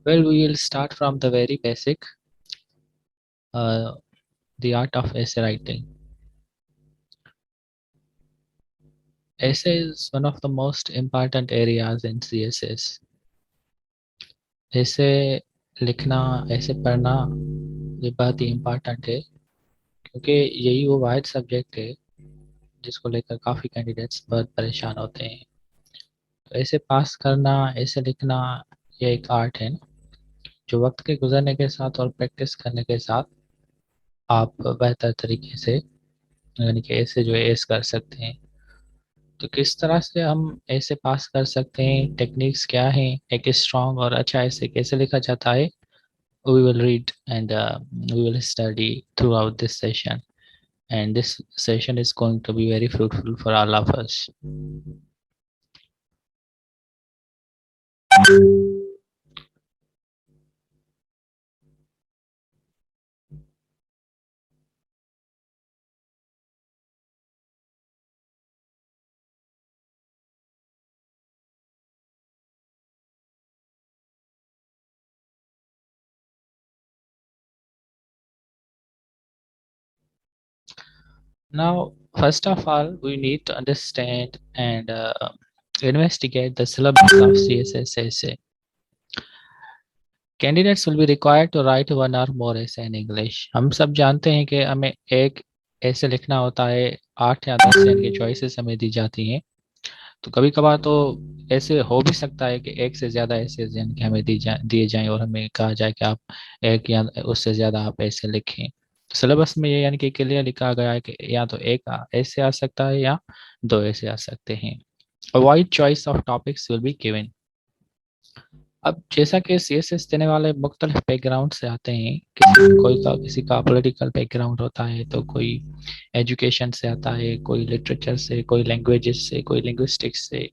Well, we will start from the very basic, uh, the art of essay writing. Essay is one of the most important areas in CSS. ऐसे लिखना, ऐसे पढ़ना ये बहुत ही important है क्योंकि यही वो वाइड सब्जेक्ट है जिसको लेकर काफ़ी कैंडिडेट्स बहुत परेशान होते हैं। तो ऐसे पास करना, ऐसे लिखना ये एक आर्ट है ना, जो वक्त के गुजरने के साथ और प्रैक्टिस करने के साथ आप बेहतर तरीके से यानी कि ऐसे जो है एस कर सकते हैं। तो किस तरह से हम ऐसे पास कर सकते हैं, टेक्निक्स क्या हैं, एक स्ट्रॉन्ग और अच्छा ऐसे कैसे लिखा जाता है, we will read and we will study throughout this session, and this session is going to be very fruitful for all of us. Now, first of all, we need to understand and investigate the syllabus of CSS essay. Candidates will be required to write one or more essay in English. हम सब जानते हैं कि हमें एक ऐसे लिखना होता है, 8 या 10 इनकी चॉइसेस हमें दी जाती हैं। तो कभी कभार तो ऐसे हो भी सकता है कि एक से ज़्यादा ऐसे यानी कि हमें दिए जाएं और हमें कहा जाए कि आप एक या उससे ज़्यादा आप ऐसे लिखें। सिलेबस में ये यानी कि क्लियर लिखा गया है कि या तो एक ऐसे आ सकता है या दो ऐसे आ सकते हैं। Avoid choice of topics will be given. अब जैसा कि सीएसएस देने वाले मुख्तलिफ बैकग्राउंड से आते हैं, किसी का पॉलिटिकल बैकग्राउंड होता है, तो कोई एजुकेशन से आता है, कोई लिटरेचर से, कोई लैंग्वेजेस से, कोई लिंग्विस्टिक्स से,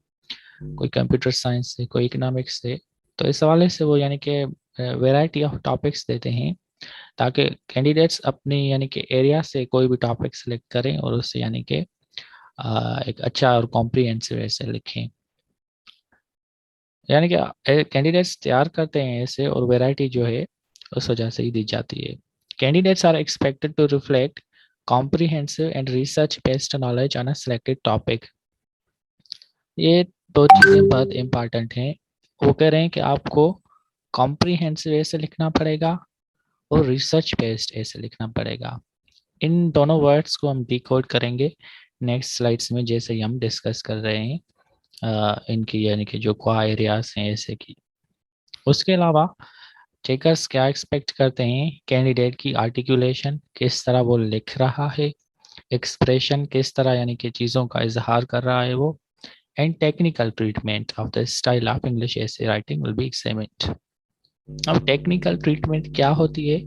कोई कंप्यूटर साइंस से, कोई इकोनॉमिक्स से। तो इस हवाले से वो यानी कि वैरायटी ऑफ टॉपिक्स देते हैं ताकि कैंडिडेट्स अपनी यानी कि एरिया से कोई भी टॉपिक सेलेक्ट करें और उससे यानी कि एक अच्छा और कॉम्प्रिहेंसिव ऐसे लिखें। यानी कि कैंडिडेट्स तैयार करते हैं ऐसे और वैरायटी जो है उस वजह से ही दी जाती है। Candidates are expected to reflect comprehensive and research based knowledge on a selected topic. ये दो चीज़ें बहुत इम्पॉर्टेंट हैं। वो कह रहे हैं कि आपको कॉम्प्रिहेंसिव ऐसे लिखना पड़ेगा और रिसर्च बेस्ड ऐसे लिखना पड़ेगा। इन दोनों वर्ड्स को हम डिकोड करेंगे नेक्स्ट स्लाइड्स में, जैसे ही हम डिस्कस कर रहे हैं इनकी यानी कि जो क्वा एरियाज हैं ऐसे की। उसके अलावा चेकर्स क्या एक्सपेक्ट करते हैं, कैंडिडेट की आर्टिकुलेशन किस तरह वो लिख रहा है, एक्सप्रेशन किस तरह यानी कि चीज़ों का इजहार कर रहा है वो, and technical treatment of the style of English ऐसे राइटिंग विल बी एग्जामिन्ड। अब टेक्निकल ट्रीटमेंट क्या होती है,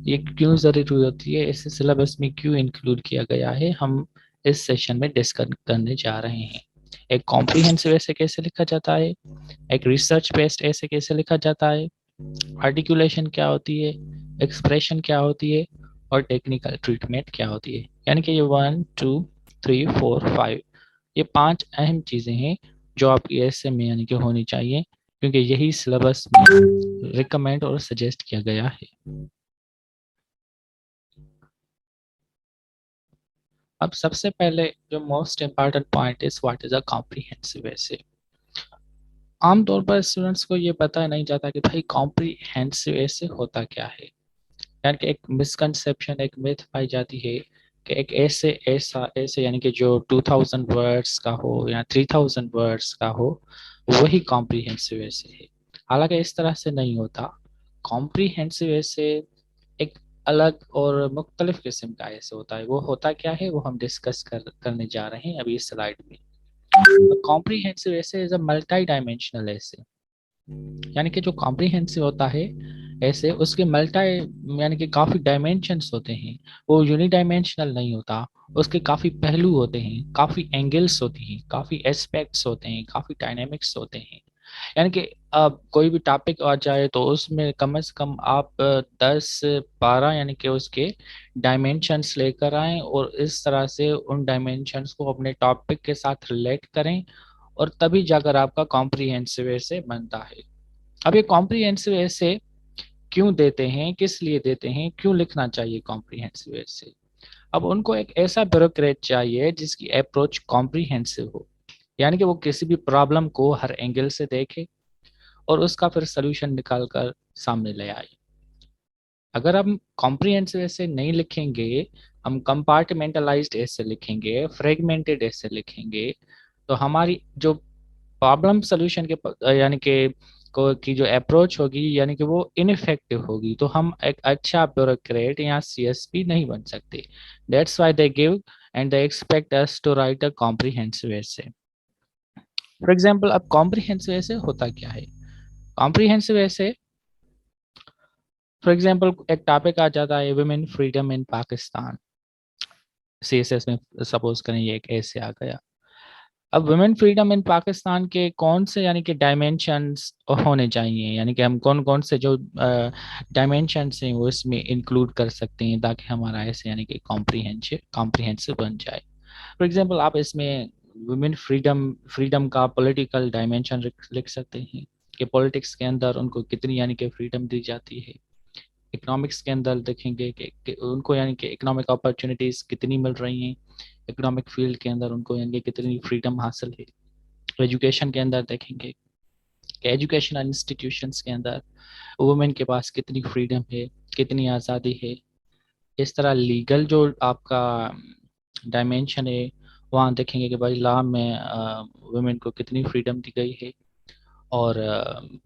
ये क्यों ज़रूरी होती है, इसे सिलेबस में क्यों इंक्लूड किया गया है, हम इस सेशन में डिस्कस करने जा रहे हैं। एक कॉम्प्रिहेंसिव ऐसे कैसे लिखा जाता है, एक रिसर्च बेस्ड ऐसे कैसे लिखा जाता है, आर्टिकुलेशन क्या होती है, एक्सप्रेशन क्या होती है, और टेक्निकल ट्रीटमेंट क्या होती है। यानी कि ये 1 2 3 4 5 ये 5 अहम चीज़ें हैं जो आपकी ऐसे में यानी कि होनी चाहिए, क्योंकि यही सिलेबस में रिकमेंड और सजेस्ट किया गया है। अब सबसे पहले जो most important point is what is a comprehensive ऐसे। आमतौर पर स्टूडेंट्स को ये पता नहीं जाता कि भाई कॉम्प्रिहेंसिव ऐसे होता क्या है। यानी कि एक मिसकंसेप्शन, एक मिथ पाई जाती है कि एक ऐसा ऐसे यानी कि जो 2000 वर्ड्स का हो या 3000 वर्ड्स का हो वही कॉम्प्रिहेंसिव ऐसे है। हालांकि इस तरह से नहीं होता। कॉम्प्रिहेंसिव ऐसे एक अलग और मुख्तलिफ किस्म का ऐसे होता है। वो होता क्या है वो हम डिस्कस करने जा रहे हैं अभी इस स्लाइड में। कॉम्प्रिहेंसिव ऐसे इज अ मल्टी डायमेंशनल ऐसे। यानी कि जो कॉम्प्रिहेंसिव होता है ऐसे उसके मल्टी यानी कि काफ़ी डायमेंशंस होते हैं। वो यूनिडायमेंशनल नहीं होता, उसके काफ़ी पहलू होते हैं, काफ़ी एंगल्स होती हैं, काफ़ी एस्पेक्ट्स होते हैं, काफ़ी डायनेमिक्स होते हैं। यानी कि अब कोई भी टॉपिक आ जाए तो उसमें कम से कम आप 10 12 यानी कि उसके डायमेंशंस लेकर आएं और इस तरह से उन डायमेंशंस को अपने टॉपिक के साथ रिलेट करें और तभी जाकर आपका कॉम्प्रिहेंसिव ऐसे बनता है। अब ये कॉम्प्रिहेंसिव ऐसे क्यों देते हैं, किस लिए देते हैं, क्यों लिखना चाहिए कॉम्प्रिहेंसिव ऐसे? अब उनको एक ऐसा ब्यूरोक्रेट चाहिए जिसकी अप्रोच कॉम्प्रिहेंसिव हो, यानी कि वो किसी भी प्रॉब्लम को हर एंगल से देखे और उसका फिर सोल्यूशन निकाल कर सामने ले आए। अगर हम कॉम्प्रिहेंसिव ऐसे नहीं लिखेंगे, हम कंपार्टमेंटलाइज्ड ऐसे लिखेंगे, फ्रेगमेंटेड ऐसे लिखेंगे, तो हमारी जो प्रॉब्लम सोल्यूशन के यानी कि को की जो अप्रोच होगी यानी कि वो इनफेक्टिव होगी, तो हम एक अच्छा ब्यूरोक्रेट या सीएसपी नहीं बन सकते। That's why they give and they expect us to write a comprehensive essay. For example, अब कॉम्प्रिहेंसिव एसे होता क्या है? कॉम्प्रिहेंसिव एसे, फॉर एग्जांपल, एक टॉपिक आ जाता है women freedom in Pakistan, CSS में सपोज करें ये एक ऐसे आ गया। अब वुमेन फ्रीडम इन पाकिस्तान के कौन से यानी कि डायमेंशंस होने चाहिए, यानी कि हम कौन कौन से जो डायमेंशंस हैं वो इसमें इंक्लूड कर सकते हैं ताकि हमारा ऐसे यानी कि कॉम्प्रिहेंसिव कॉम्प्रिहेंसिव बन जाए। फॉर एग्जांपल, आप इसमें वुमेन फ्रीडम फ्रीडम का पॉलिटिकल डायमेंशन लिख सकते हैं कि पॉलिटिक्स के अंदर उनको कितनी यानी कि फ्रीडम दी जाती है। इकोनॉमिक्स के अंदर देखेंगे कि उनको यानी कि इकोनॉमिक अपॉर्चुनिटीज कितनी मिल रही हैं, इकोनॉमिक फील्ड के अंदर उनको यानी कि कितनी फ्रीडम हासिल है। एजुकेशन के अंदर देखेंगे कि एजुकेशनल इंस्टीट्यूशंस के अंदर वुमेन के पास कितनी फ्रीडम है, कितनी आज़ादी है। इस तरह लीगल जो आपका डायमेंशन है, वहाँ देखेंगे कि भाई लॉ में वुमेन को कितनी फ्रीडम दी गई है और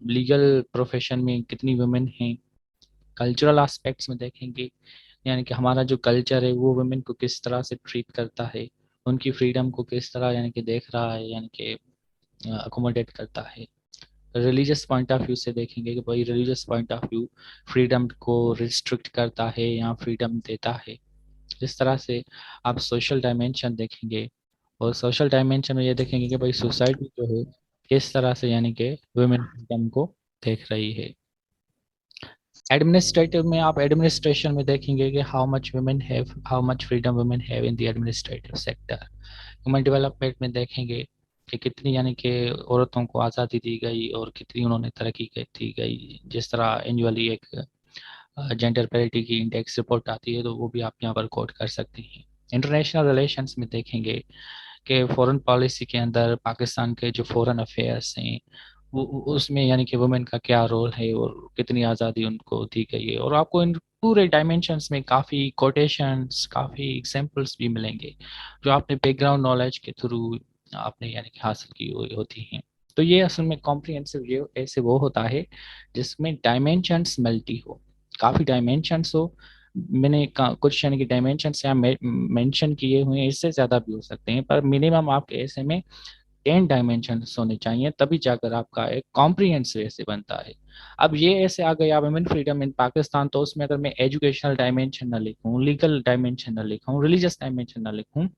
लीगल प्रोफेशन में कितनी वुमेन हैं। कल्चरल एस्पेक्ट्स में देखेंगे, यानी कि हमारा जो कल्चर है वो वुमेन को किस तरह से ट्रीट करता है, उनकी फ्रीडम को किस तरह यानी कि देख रहा है, यानी कि अकोमोडेट करता है। रिलीजियस पॉइंट ऑफ व्यू से देखेंगे कि भाई religious point of view freedom को रिस्ट्रिक्ट करता है या फ्रीडम देता है। इस तरह से आप सोशल डायमेंशन देखेंगे और सोशल डायमेंशन में ये देखेंगे कि भाई सोसाइटी जो है किस तरह से यानी कि वुमेन फ्रीडम को देख रही है। एडमिनिस्ट्रेटिव में आप एडमिनिस्ट्रेशन में देखेंगे कि how much freedom women have in the administrative sector. Human development में देखेंगे कि कितनी यानी कि औरतों को आज़ादी दी गई और कितनी उन्होंने तरक्की दी गई। जिस तरह एनुअली एक जेंडर पैरिटी की इंडेक्स रिपोर्ट आती है तो वो भी आप यहाँ पर कोट कर सकते हैं। इंटरनेशनल रिलेशंस में देखेंगे कि फॉरेन पॉलिसी के अंदर पाकिस्तान के जो फॉरेन अफेयर्स हैं उसमें यानी कि वुमेन का क्या रोल है और कितनी आज़ादी उनको दी गई है। और आपको इन पूरे डायमेंशंस में काफ़ी कोटेशंस, काफ़ी एग्जांपल्स भी मिलेंगे जो आपने बैकग्राउंड नॉलेज के थ्रू आपने यानी कि हासिल की हुई होती हैं। तो ये असल में कॉम्प्रिहेंसिव ये ऐसे वो होता है जिसमें डायमेंशंस मल्टी हो, काफ़ी डायमेंशंस हो। मैंने कुछ यानी कि डायमेंशंस यहाँ मेंशन किए हुए हैं, इससे ज़्यादा भी हो सकते हैं पर मिनिमम आपके ऐसे में 10 डायमेंशंस होने चाहिए, तभी जाकर आपका एक कॉम्प्रिहेंसिव ऐसे बनता है। अब ये ऐसे आ गया वुमेन फ्रीडम इन पाकिस्तान, तो उसमें अगर मैं एजुकेशनल डायमेंशन ना लिखूं, लीगल डायमेंशन ना लिखूं, रिलीजियस डायमेंशन ना लिखूं,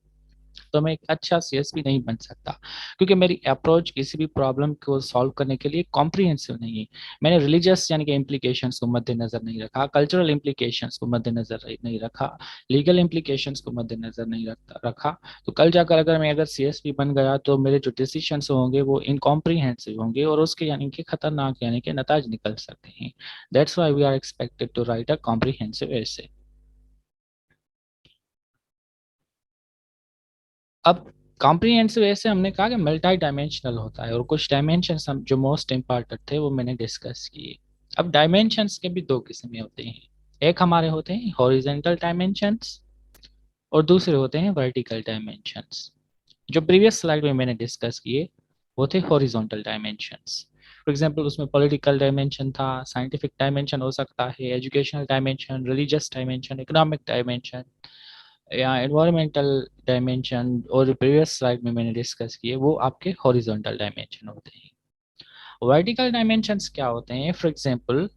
तो मैं एक अच्छा सीएसपी नहीं बन सकता, क्योंकि मेरी अप्रोच किसी भी प्रॉब्लम को सॉल्व करने के लिए कॉम्प्रिहेंसिव नहीं है। मैंने रिलीजियस यानी कि इम्प्लीकेशंस को मद्देनजर नहीं रखा, कल्चरल इम्प्लीकेशंस को मद्देनजर नहीं रखा, लीगल इम्प्लीकेशंस को मद्देनजर नहीं रखा। तो कल जाकर अगर मैं अगर सीएसपी बन गया तो मेरे जो डिसीशंस होंगे वो इनकॉम्प्रिहेंसिव होंगे और उसके यानी कि खतरनाक यानी कि नताज निकल सकते हैं। That's why we are expected to write a comprehensive essay. अब कॉम्प्रिहेंसिव ऐसे हमने कहा कि मल्टी डायमेंशनल होता है और कुछ डायमेंशंस हम जो मोस्ट इम्पॉर्टेंट थे वो मैंने डिस्कस किए। अब डायमेंशंस के भी दो किस्में होते हैं, एक हमारे होते हैं हॉरिजेंटल डायमेंशंस और दूसरे होते हैं वर्टिकल डायमेंशंस। जो प्रीवियस स्लाइड में मैंने डिस्कस किए वो थे हॉरिजॉन्टल डायमेंशंस। फॉर एग्जांपल उसमें पॉलिटिकल डायमेंशन था, साइंटिफिक डायमेंशन हो सकता है, educational dimension, religious dimension, economic dimension या एनवायरमेंटल डायमेंशन, और प्रीवियस स्लाइड में मैंने डिस्कस किए वो आपके हॉरिजॉन्टल डायमेंशन होते हैं। वर्टिकल डायमेंशंस क्या होते हैं? फॉर एग्जांपल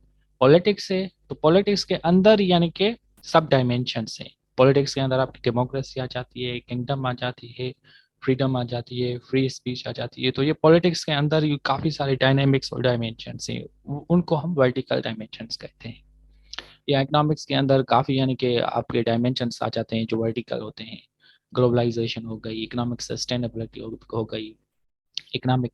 पॉलिटिक्स है तो पॉलिटिक्स के अंदर यानी कि सब डायमेंशंस हैं। पॉलिटिक्स के अंदर आपकी डेमोक्रेसी आ जाती है, किंगडम आ जाती है, फ्रीडम आ जाती है, फ्री स्पीच आ जाती है। तो ये पॉलिटिक्स के अंदर ये काफ़ी सारे डायनेमिक्स और डायमेंशंस हैं, उनको हम वर्टिकल डायमेंशंस कहते हैं। या इकोनॉमिक्स के अंदर काफ़ी यानी कि आपके डायमेंशंस आ जाते हैं जो वर्टिकल होते हैं। ग्लोबलाइजेशन हो गई, इकोनॉमिक सस्टेनेबिलिटी हो गई, इकोनॉमिक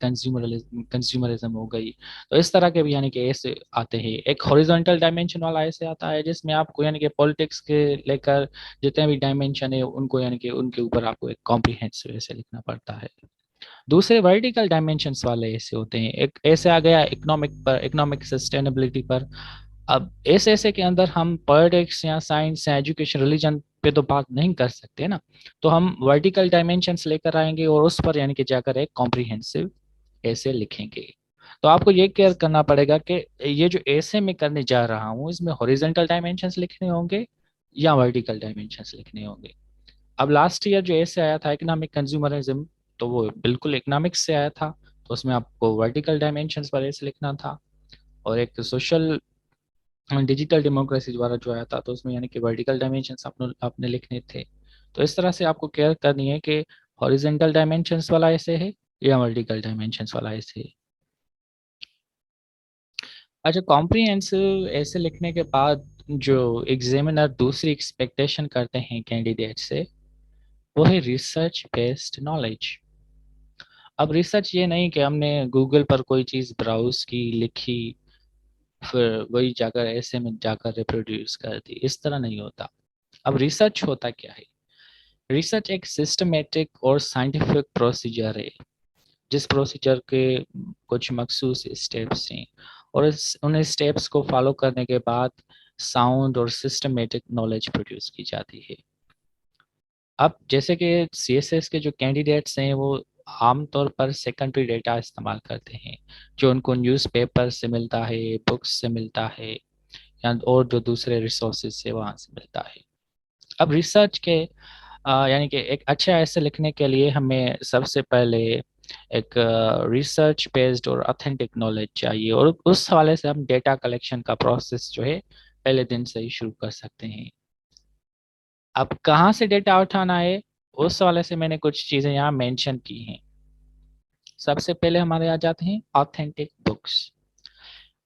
कंज्यूमरिज्म हो गई। तो इस तरह के भी यानी कि ऐसे आते हैं। एक हॉरिजॉन्टल डायमेंशन वाला ऐसे आता है जिसमें आपको यानी कि पॉलिटिक्स के लेकर जितने भी डायमेंशन है उनको यानी कि उनके ऊपर आपको एक कॉम्प्रिहेंसिव ऐसे लिखना पड़ता है। दूसरे वर्टिकल डायमेंशंस वाले ऐसे होते हैं। एक ऐसे आ गया इकोनॉमिक सस्टेनेबिलिटी पर। अब ऐसे ऐसे के अंदर हम पॉलिटिक्स या साइंस या एजुकेशन रिलीजन पे तो बात नहीं कर सकते ना। तो हम वर्टिकल डायमेंशंस लेकर आएंगे और उस पर यानी कि जाकर एक कॉम्प्रिहेंसिव ऐसे लिखेंगे। तो आपको ये केयर करना पड़ेगा कि ये जो ऐसे मैं करने जा रहा हूँ इसमें हॉरिजॉन्टल डायमेंशंस लिखने होंगे या वर्टिकल डायमेंशंस लिखने होंगे। अब लास्ट ईयर जो ऐसे आया था इकोनॉमिक कंज्यूमरिज्म, तो वो बिल्कुल इकोनॉमिक्स से आया था। तो उसमें आपको वर्टिकल डायमेंशंस पर ऐसे लिखना था। और एक सोशल डिजिटल डेमोक्रेसी द्वारा जो आया था तो उसमें यानी कि वर्टिकल डायमेंशंस आपने आपने लिखने थे। तो इस तरह से आपको केयर करनी है कि हॉरिजॉन्टल डायमेंशंस वाला ऐसे है या वर्टिकल डायमेंशंस वाला ऐसे है। अच्छा, कॉम्प्रिहेंसिव ऐसे लिखने के बाद जो एग्जामिनर दूसरी एक्सपेक्टेशन करते हैं कैंडिडेट से वो है रिसर्च बेस्ड नॉलेज। अब रिसर्च ये नहीं कि हमने गूगल पर कोई चीज़ ब्राउज की, लिखी, फिर वही जाकर ऐसे में जाकर रिप्रोड्यूस कर दी, इस तरह नहीं होता। अब रिसर्च होता क्या है? रिसर्च एक सिस्टमेटिक और साइंटिफिक प्रोसीजर है जिस प्रोसीजर के कुछ मखसूस स्टेप्स हैं। और उन स्टेप्स को फॉलो करने के बाद साउंड और सिस्टमेटिक नॉलेज प्रोड्यूस की जाती है। अब जैसे कि सीएसएस के जो कैंडिडेट्स हैं वो आमतौर पर सेकेंडरी डेटा इस्तेमाल करते हैं जो उनको न्यूज़पेपर से मिलता है, बुक्स से मिलता है, या और जो दूसरे रिसोर्सेज से वहाँ से मिलता है। अब रिसर्च के यानी कि एक अच्छा ऐसे लिखने के लिए हमें सबसे पहले एक रिसर्च बेस्ड और ऑथेंटिक नॉलेज चाहिए, और उस हवाले से हम डेटा कलेक्शन का प्रोसेस जो है पहले दिन से ही शुरू कर सकते हैं। अब कहाँ से डेटा उठाना है उस हवाले से मैंने कुछ चीज़ें यहाँ मेंशन की हैं। सबसे पहले हमारे आ जाते हैं ऑथेंटिक बुक्स।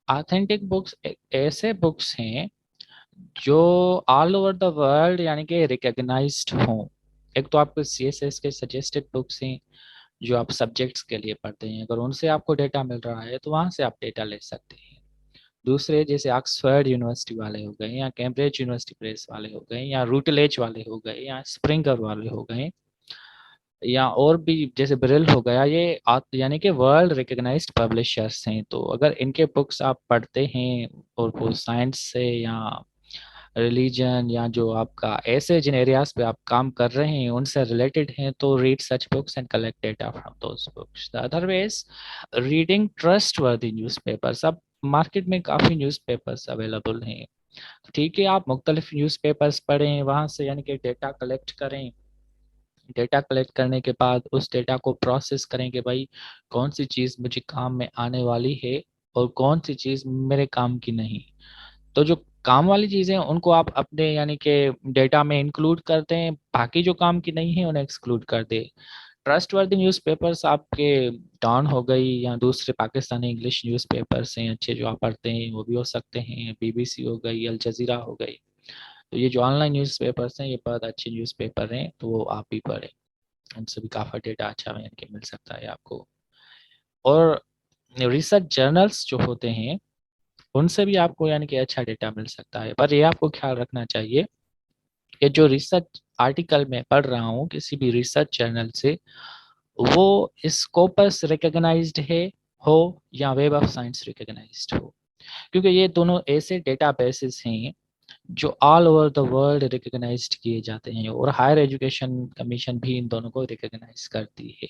ऑथेंटिक बुक्स ऐसे बुक्स हैं जो ऑल ओवर द वर्ल्ड यानी कि रिकग्नाइज्ड हों। एक तो आपको सीएसएस के सजेस्टेड बुक्स हैं जो आप सब्जेक्ट्स के लिए पढ़ते हैं, अगर उनसे आपको डेटा मिल रहा है तो वहाँ से आप डेटा ले सकते हैं। दूसरे जैसे ऑक्सफोर्ड यूनिवर्सिटी वाले हो गए, या कैम्ब्रिज यूनिवर्सिटी प्रेस वाले हो गए, या रूटलेज वाले हो गए, या स्प्रिंगर वाले हो गए, या और भी जैसे ब्रिल हो गया, ये यानी कि वर्ल्ड रिकग्नाइज्ड पब्लिशर्स हैं। तो अगर इनके बुक्स आप पढ़ते हैं और वो साइंस से या रिलीजन या जो आपका ऐसे जिन एरियाज पे आप काम कर रहे हैं उनसे रिलेटेड हैं, तो read such books and collect data from those books. The other way is reading trustworthy newspapers. अब मार्केट में काफ़ी न्यूज़पेपर्स अवेलेबल हैं। ठीक है, आप मुख्तलिफ न्यूज़पेपर्स पढ़ें, वहाँ से यानी कि डेटा कलेक्ट करें। डेटा कलेक्ट करने के बाद उस डेटा को प्रोसेस करें कि भाई कौन सी चीज़ मुझे काम में आने वाली है और कौन सी चीज़ मेरे काम की नहीं। तो जो काम वाली चीज़ें उनको आप अपने यानी कि डेटा में इंक्लूड करते हैं, बाकी जो काम की नहीं है उन्हें एक्सक्लूड कर दे। ट्रस्टवर्दी न्यूज़पेपर्स आपके डॉन हो गई या दूसरे पाकिस्तानी इंग्लिश न्यूज़पेपर्स हैं अच्छे जो आप पढ़ते हैं वो भी हो सकते हैं, बीबीसी हो गई, अल जजीरा हो गई। तो ये जो ऑनलाइन न्यूज़पेपर्स हैं ये बहुत अच्छे न्यूज़पेपर हैं, तो वो आप भी पढ़ें। उनसे भी काफ़ी डेटा अच्छा यानी कि मिल सकता है आपको। और रिसर्च जर्नल्स जो होते हैं उनसे भी आपको यानी कि अच्छा डेटा मिल सकता है। पर ये आपको ख्याल रखना चाहिए कि जो रिसर्च आर्टिकल मैं पढ़ रहा हूँ किसी भी रिसर्च जर्नल से, वो स्कोपस रिकग्नाइज्ड है हो या वेब ऑफ साइंस रिकग्नाइज्ड हो। क्योंकि ये दोनों ऐसे डेटाबेसेस हैं जो all over the world recognized किए जाते हैं, और हायर एजुकेशन कमीशन भी इन दोनों को रिकग्नाइज करती है।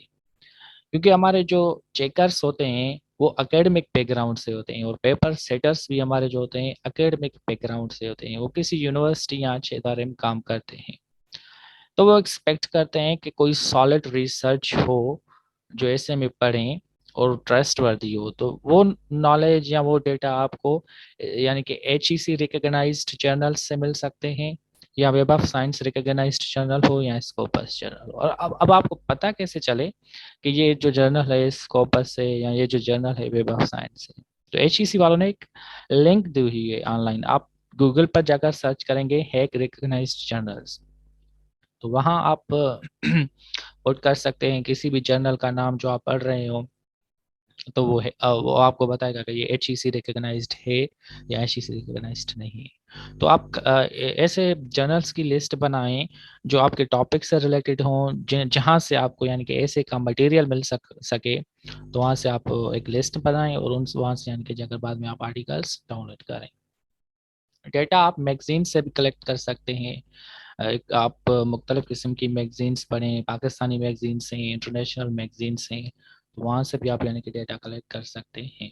क्योंकि हमारे जो चेकर्स होते हैं वो एकेडमिक बैकग्राउंड से होते हैं, और पेपर सेटर्स भी हमारे जो होते हैं एकेडमिक बैकग्राउंड से होते हैं, वो किसी यूनिवर्सिटी या अच्छे इदारे में काम करते हैं। तो वो एक्सपेक्ट करते हैं कि कोई सॉलिड रिसर्च हो जो ऐसे में पढ़ें और ट्रस्ट वर्दी हो। तो वो नॉलेज या वो डेटा आपको यानी कि HEC रिकग्नाइज्ड जर्नल से मिल सकते हैं, या web of science recognized journal हो, या स्कोपस जर्नल। और अब आपको पता कैसे चले कि ये जो जर्नल है स्कोपस है या ये जो जर्नल है वेब ऑफ साइंस है? तो HEC वालों ने एक लिंक दी हुई है ऑनलाइन, आप गूगल पर जाकर सर्च करेंगे हैक रिकग्नाइज्ड जर्नल्स, तो वहाँ आप कोट कर सकते हैं किसी भी जर्नल का नाम जो आप पढ़ रहे हो, तो वो है वो आपको बताएगा कि ये HEC रिकग्नाइज्ड है या HEC रिकग्नाइज्ड नहीं है। तो आप ऐसे जर्नल्स की लिस्ट बनाएं जो आपके टॉपिक से रिलेटेड हों, जहाँ से आपको यानी कि ऐसे का मटेरियल मिल सके, तो वहाँ से आप एक लिस्ट बनाएं और उन वहाँ से यानी कि जाकर बाद में आप आर्टिकल्स डाउनलोड करें। डेटा आप मैगजीन से भी कलेक्ट कर सकते हैं। एक आप मुख्तलिफ किस्म की मैगजीन्स पढ़ें, पाकिस्तानी मैगजीन्स हैं, इंटरनेशनल मैगजीन्स हैं, तो वहाँ से भी आप यानी कि डेटा कलेक्ट कर सकते हैं।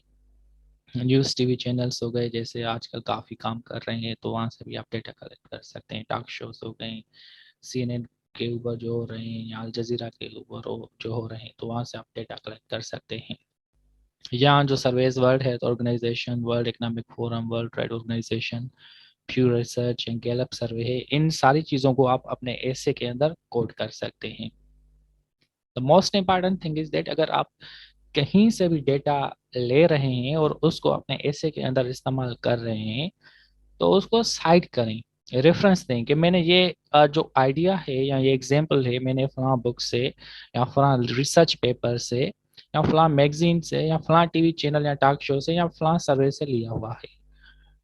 न्यूज़ टीवी चैनल्स हो गए जैसे आजकल काफ़ी काम कर रहे हैं, तो वहाँ से भी आप डेटा कलेक्ट कर सकते हैं। टॉक शोज हो गए, CNN के ऊपर जो हो रहे हैं या अल जजीरा के ऊपर जो हो रहे हैं, तो वहाँ से आप डेटा कलेक्ट कर सकते हैं। यहाँ जो सर्वेज वर्ल्ड है, तो organisation, world economic forum, world trade organisation, Pew research and Gallup survey है, इन सारी चीज़ों को आप अपने ऐसे के अंदर कोड कर सकते हैं। The most important thing is that अगर आप कहीं से भी डेटा ले रहे हैं और उसको अपने ऐसे के अंदर इस्तेमाल कर रहे हैं, तो उसको साइड करें, रेफरेंस दें कि मैंने ये जो आइडिया है या ये एग्जांपल है, मैंने फलां बुक से या फलां रिसर्च पेपर से या फलां मैगजीन से या फलां टीवी चैनल या टॉक शो से या फलां सर्वे से लिया हुआ है।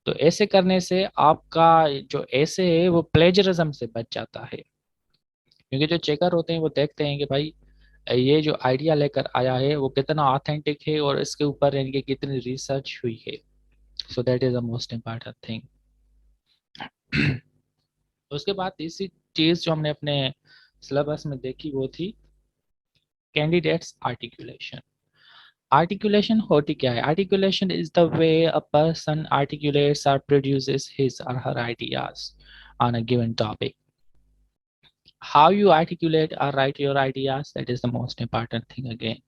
तो ऐसे करने से आपका जो ऐसे है वो प्लेजरिज्म से बच जाता है, क्योंकि जो चेकर होते हैं वो देखते हैं कि भाई ये जो आइडिया लेकर आया है वो कितना ऑथेंटिक है और इसके ऊपर इनकी कितनी रिसर्च हुई है। So that is the most important thing. उसके बाद तीसरी चीज जो हमने अपने सिलेबस में देखी वो थी कैंडिडेट्स आर्टिकुलेशन। आर्टिकुलेशन होती क्या है? Articulation is the way a person articulates और प्रोड्यूसेस हिज और हर ideas on a given topic. How you articulate or write your ideas, that is the most important thing again.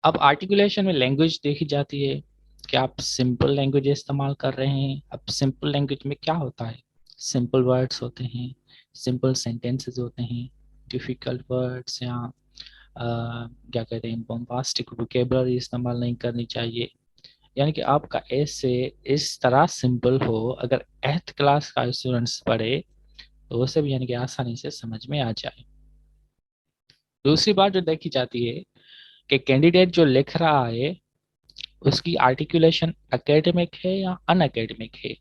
अब articulation में language देखी जाती है कि आप सिंपल लैंग्वेज इस्तेमाल कर रहे हैं। अब सिंपल लैंग्वेज में क्या होता है? सिंपल वर्ड्स होते हैं, सिंपल सेंटेंसेस होते हैं, डिफिकल्ट वर्ड्स या क्या कहते हैं बॉम्बास्टिक वोकेबलरी इस्तेमाल नहीं करनी चाहिए। यानी कि आपका ऐसे इस तरह सिंपल हो, अगर 8th क्लास का स्टूडेंट्स पढ़े तो उसे भी यानी कि आसानी से समझ में आ जाए। दूसरी बात जो देखी जाती है कि कैंडिडेट जो लिख रहा है उसकी आर्टिकुलेशन एकेडमिक है या अन एकेडमिक है।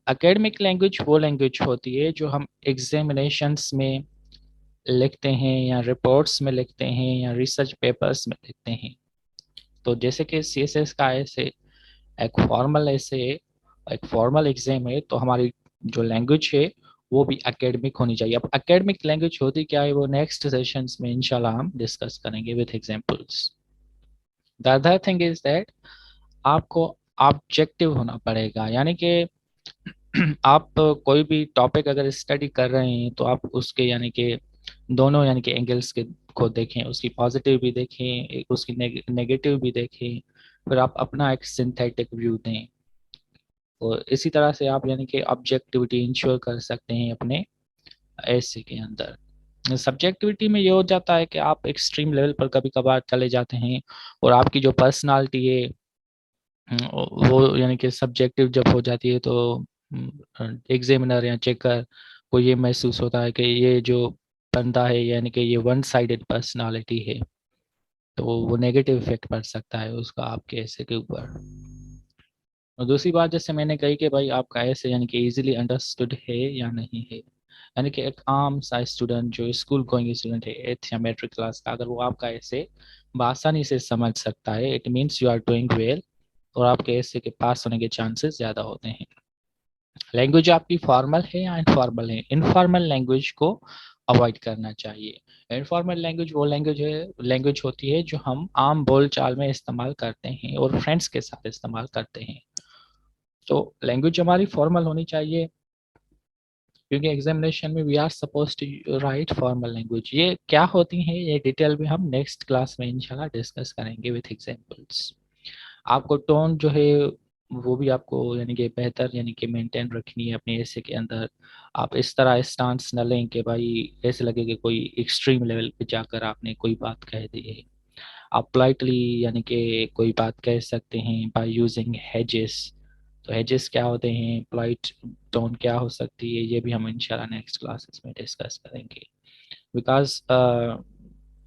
एकेडमिक लैंग्वेज वो लैंग्वेज होती है जो हम एग्जामिनेशंस में लिखते हैं या रिपोर्ट्स में लिखते हैं या रिसर्च पेपर्स में लिखते हैं। तो जैसे कि CSS का ऐसे एक फॉर्मल एग्जाम है, तो हमारी जो लैंग्वेज है वो भी एकेडमिक होनी चाहिए। अब एकेडमिक लैंग्वेज होती क्या है वो नेक्स्ट सेशंस में इंशाल्लाह हम डिस्कस करेंगे with examples. The other thing is that आपको ऑब्जेक्टिव होना पड़ेगा, यानी कि आप कोई भी टॉपिक अगर स्टडी कर रहे हैं तो आप उसके यानी कि दोनों यानी कि एंगल्स के को देखें, उसकी पॉजिटिव भी देखें, उसकी नेगेटिव भी देखें, फिर आप अपना एक सिंथेटिक व्यू दें। और इसी तरह से आप यानी कि ऑब्जेक्टिविटी इंश्योर कर सकते हैं अपने ऐसे के अंदर। सब्जेक्टिविटी में ये हो जाता है कि आप एक्सट्रीम लेवल पर कभी कभार चले जाते हैं और आपकी जो पर्सनालिटी है वो यानी कि सब्जेक्टिव जब हो जाती है, तो एग्जामिनर या चेकर को ये महसूस होता है कि ये जो बंदा है यानी कि ये वन साइडेड पर्सनालिटी है, तो वो नेगेटिव इफेक्ट पड़ सकता है उसका आपके ऐसे के ऊपर। और दूसरी बात जैसे मैंने कही कि भाई आपका ऐसे यानी कि इजीली अंडरस्टूड है या नहीं है, यानी कि एक आम सा स्टूडेंट जो स्कूल गोइंग स्टूडेंट है 8th या मैट्रिक क्लास का, अगर वो आपका ऐसे बआसानी से समझ सकता है, it means you are doing well और आपके ऐसे के पास होने के चांसेस ज़्यादा होते हैं। लैंग्वेज आपकी फॉर्मल है या इनफॉर्मल है? इनफॉर्मल लैंग्वेज को अवॉइड करना चाहिए। इनफॉर्मल लैंग्वेज वो लैंग्वेज होती है जो हम आम बोल चाल में इस्तेमाल करते हैं और फ्रेंड्स के साथ इस्तेमाल करते हैं। तो लैंग्वेज हमारी फॉर्मल होनी चाहिए, क्योंकि एग्जामिनेशन में we are suppose to write formal language. ये क्या होती है ये डिटेल में हम नेक्स्ट क्लास में इंशाल्लाह डिस्कस करेंगे विथ एग्जांपल्स। आपको टोन जो है वो भी आपको यानी कि बेहतर यानी कि मेंटेन रखनी है अपने ऐसे के अंदर। आप इस तरह स्टांस न लें कि भाई ऐसे लगे कि कोई एक्सट्रीम लेवल पे जाकर आपने कोई बात कह दी है। आप पोलाइटली यानी कि कोई बात कह सकते हैं बाय यूजिंग हेजेस। तो हेजेस क्या होते हैं, पोलाइट टोन क्या हो सकती है, ये भी हम इंशाल्लाह नेक्स्ट क्लासेस में डिस्कस करेंगे। because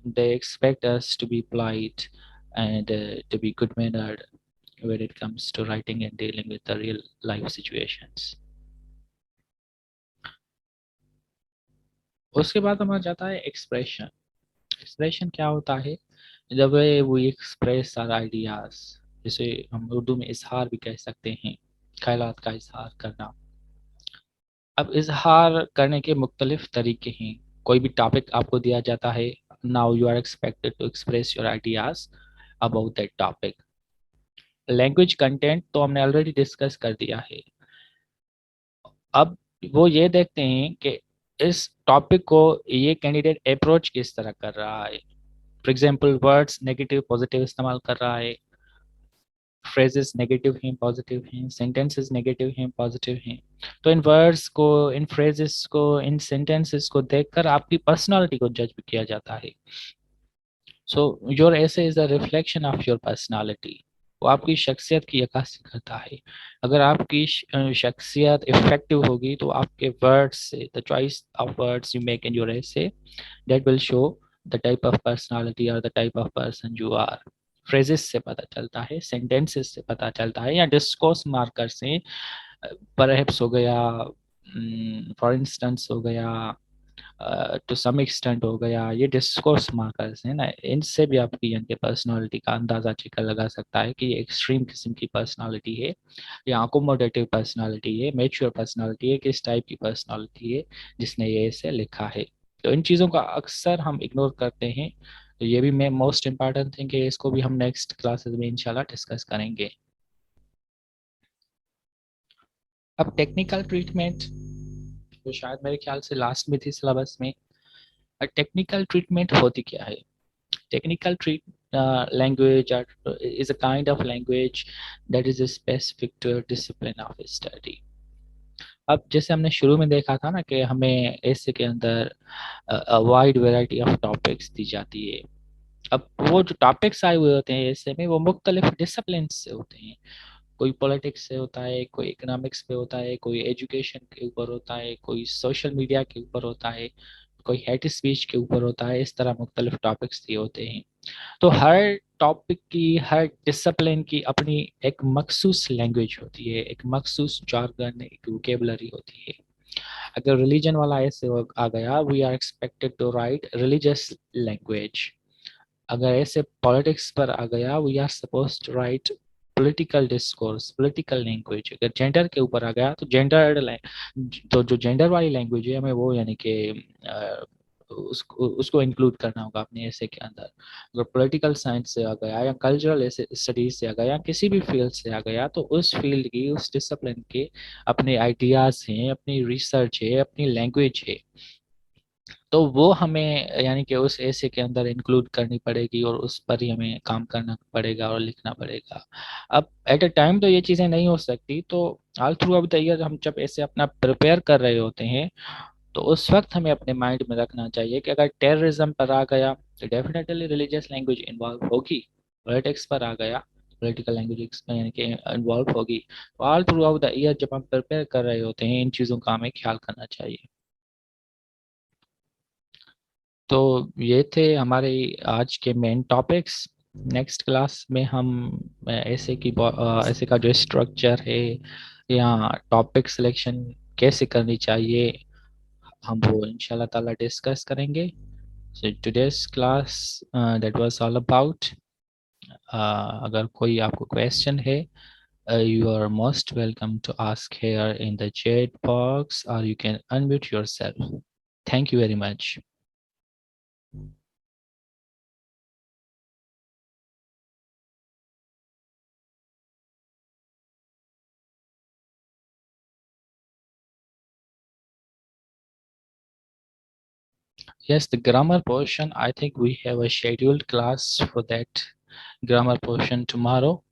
they expect us to be polite and to be good mannered when it comes to writing and dealing with the real life situations. उसके बाद हमारा जाता है एक्सप्रेशन. एक्सप्रेशन क्या होता है? The way we express our ideas, जिसे हम उर्दू में इजहार भी कह सकते हैं, ख्यालात का इजहार करना. अब इजहार करने के मुख्तलिफ तरीके हैं. कोई भी टॉपिक आपको दिया जाता है, now you are expected to express your ideas about that topic. Language content तो हमने ऑलरेडी डिस्कस कर दिया है. अब वो ये देखते हैं कि इस टॉपिक को ये कैंडिडेट अप्रोच किस तरह कर रहा है. For example, words negative positive इस्तेमाल कर रहा है, फ्रेजेस नेगेटिव हैं पॉजिटिव हैं, सेंटेंसेस नेगेटिव हैं पॉजिटिव हैं. तो इन वर्ड्स को, इन फ्रेजेस को, इन सेंटेंसेस को देखकर आपकी पर्सनालिटी को जज किया जाता है. सो योर ऐसे is a reflection of your personality. वो आपकी शख्सियत की अक्कासी करता है. अगर आपकी शख्सियत इफेक्टिव होगी तो आपके वर्ड्स से, the choice of words you make in your ऐसे, that will show the type of personality or the type of person you are. Phrases से पता चलता है, सेंटेंसेस से पता चलता है, या डिस्कोर्स मार्कर से, परहैप्स हो गया, फॉर इंस्टेंस हो गया, टू सम एक्सटेंट हो गया. ये डिस्कोर्स मार्कर्स हैं ना, इनसे भी आपकी यानी कि पर्सनालिटी का अंदाजा चिका लगा सकता है कि ये एक्सट्रीम किस्म की पर्सनालिटी है या अकोमोडेटिव पर्सनालिटी है, मैच्योर पर्सनालिटी है, किस टाइप की पर्सनालिटी है जिसने ये इसे लिखा है. तो इन चीज़ों का अक्सर हम इग्नोर करते हैं. तो ये भी मैं मोस्ट इम्पॉर्टेंट थिंग है, इसको भी हम नेक्स्ट क्लासेस में इंशाल्लाह डिस्कस करेंगे. अब टेक्निकल ट्रीटमेंट, तो शायद मेरे ख्याल से लास्ट में थी सिलेबस में. टेक्निकल ट्रीटमेंट होती क्या है? Technical treat language is a kind of language that is specific to a discipline of study. अब जैसे हमने शुरू में देखा था ना कि हमें ऐसे के अंदर वाइड वैरायटी ऑफ टॉपिक्स दी जाती है. अब वो जो टॉपिक्स आए हुए होते हैं ऐसे में, वो मुख्तलिफ डिसिप्लिन से होते हैं. कोई पॉलिटिक्स से होता है, कोई इकोनॉमिक्स पे होता है, कोई एजुकेशन के ऊपर होता है, कोई सोशल मीडिया के ऊपर होता है, कोई हेट स्पीच के ऊपर होता है. इस तरह मुख्तलिफ टॉपिक्स दिए होते हैं. तो हर टॉपिक की, हर डिसिप्लिन की अपनी एक मखसूस लैंग्वेज होती है, एक मखसूस जार्गन, एक वोकेबलरी होती है. अगर रिलीजन वाला ऐसे आ गया, we are expected to write religious language. अगर ऐसे पॉलिटिक्स पर आ गया, we are suppose to write political discourse, political language. अगर जेंडर के ऊपर आ गया तो जेंडर, तो जो जेंडर वाली लैंग्वेज है हमें वो यानी कि उसको इंक्लूड करना होगा अपने ऐसे के अंदर. अगर पॉलिटिकल साइंस से आ गया या कल्चरल स्टडीज से आ गया, किसी भी फील्ड से आ गया, तो उस फील्ड की, उस डिसिप्लिन के अपने आइडियाज हैं, अपनी रिसर्च है, अपनी लैंग्वेज है. तो वो हमें यानी कि उस ऐसे के अंदर इंक्लूड करनी पड़ेगी और उस पर ही हमें काम करना पड़ेगा और लिखना पड़ेगा. अब एट अ टाइम तो ये चीज़ें नहीं हो सकती. तो all through out the year हम जब ऐसे अपना प्रिपेयर कर रहे होते हैं, तो उस वक्त हमें अपने माइंड में रखना चाहिए कि अगर टेररिज्म पर आ गया तो डेफिनेटली रिलीजियस लैंग्वेज इन्वॉल्व होगी. पॉलिटिक्स पर आ गया, पॉलिटिकल लैंग्वेज यानी कि इन्वॉल्व होगी. तो all through out the year जब हम प्रिपेयर कर रहे होते हैं, इन चीज़ों का हमें ख्याल करना चाहिए. तो ये थे हमारे आज के मेन टॉपिक्स. नेक्स्ट क्लास में हम ऐसे की ऐसे का जो स्ट्रक्चर है या टॉपिक सिलेक्शन कैसे करनी चाहिए, हम वो इंशाल्लाह ताला डिस्कस करेंगे. So today's class that was all about. अगर कोई आपको क्वेश्चन है, you are most welcome to ask here in the chat box, or you can unmute yourself. Thank you very much. Yes, the grammar portion, I think we have a scheduled class for that grammar portion tomorrow.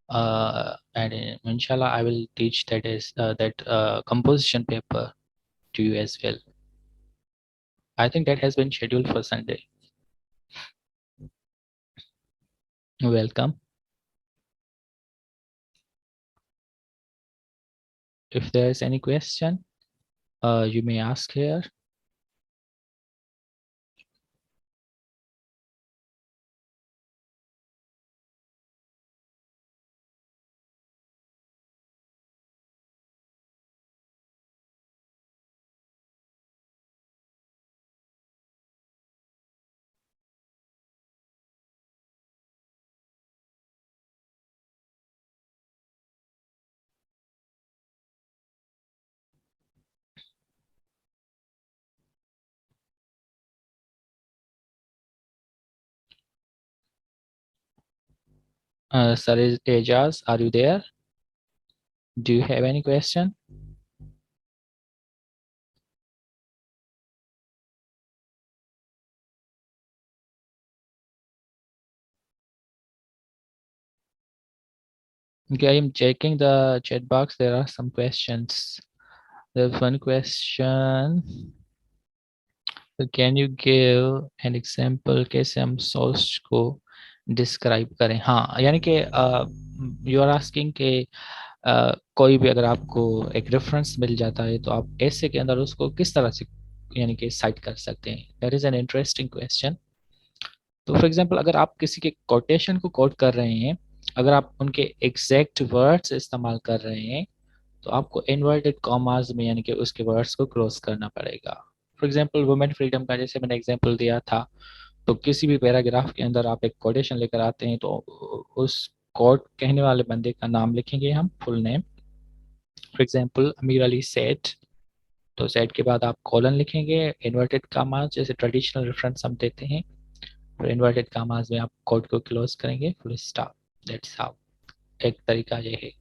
And inshallah, I will teach that composition paper to you as well. I think that has been scheduled for Sunday. Welcome. If there is any question, you may ask here. Sir Ejaz, are you there? Do you have any question? Okay, I am checking the chat box. There are some questions. There's one question. So can you give an example कैसे हम source को describe करें? हाँ, यानी कि you are asking कि कोई भी अगर आपको एक रेफरेंस मिल जाता है तो आप ऐसे के अंदर उसको किस तरह से यानी कि साइट कर सकते हैं? That is an interesting question. तो फॉर एग्जांपल अगर आप किसी के कोटेशन को कोट कर रहे हैं, अगर आप उनके एग्जैक्ट वर्ड्स इस्तेमाल कर रहे हैं तो आपको इन्वर्टेड कॉमास में यानी कि उसके वर्ड्स को क्लोज करना पड़ेगा. फॉर एग्जांपल वुमेन फ्रीडम का जैसे मैंने एग्जांपल दिया था, तो किसी भी पैराग्राफ के अंदर आप एक कोटेशन लेकर आते हैं तो उस कोट कहने वाले बंदे का नाम लिखेंगे हम, फुल नेम. फॉर एग्जांपल अमीर अली सेठ, तो सेट के बाद आप कॉलन लिखेंगे, इन्वर्टेड कामाज जैसे ट्रेडिशनल रेफरेंस हम देते हैं, फिर इन्वर्टेड कामाज में आप कोड को क्लोज करेंगे, फुल स्टॉप. That's how. एक तरीका ये है.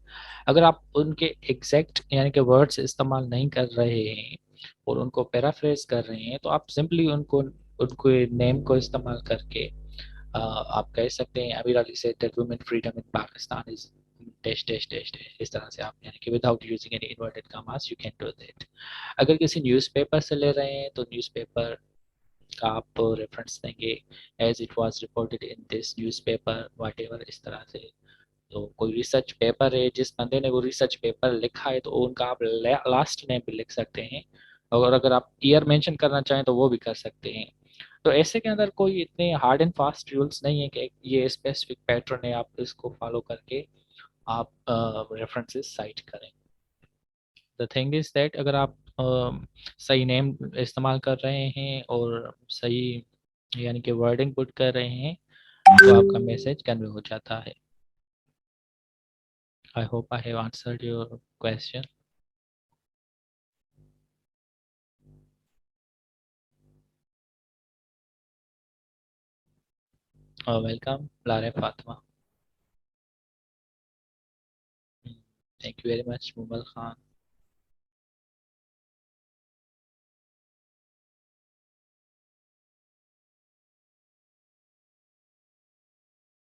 अगर आप उनके एग्जैक्ट यानी कि वर्ड्स इस्तेमाल नहीं कर रहे हैं और उनको पैराफ्रेज कर रहे हैं तो आप सिंपली उनको उनके नेम को इस्तेमाल करके आप कह सकते हैं अमीर Ali said that women freedom in Pakistan is dash dash dash dash. इस तरह से आप यानी कि without using any inverted commas you can do that. अगर किसी न्यूज़पेपर से ले रहे हैं तो न्यूज़पेपर का आप रेफरेंस देंगे, as it was reported in this newspaper whatever, इस तरह से. तो कोई रिसर्च पेपर है, जिस बंदे ने वो रिसर्च पेपर लिखा है तो उनका आप लास्ट नेम भी लिख सकते हैं, और अगर आप ईयर मेंशन करना चाहें तो वो भी कर सकते हैं. तो ऐसे के अंदर कोई इतने हार्ड एंड फास्ट रूल्स नहीं है कि ये स्पेसिफिक पैटर्न है, आप इसको फॉलो करके आप रेफरेंसेस साइट करें. द थिंग इज दैट अगर आप सही नेम इस्तेमाल कर रहे हैं और सही यानी कि वर्डिंग पुट कर रहे हैं तो आपका मैसेज कन्वे हो जाता है. I hope I have answered your question. Welcome, Lara Fatma. Thank you very much, Mumal Khan.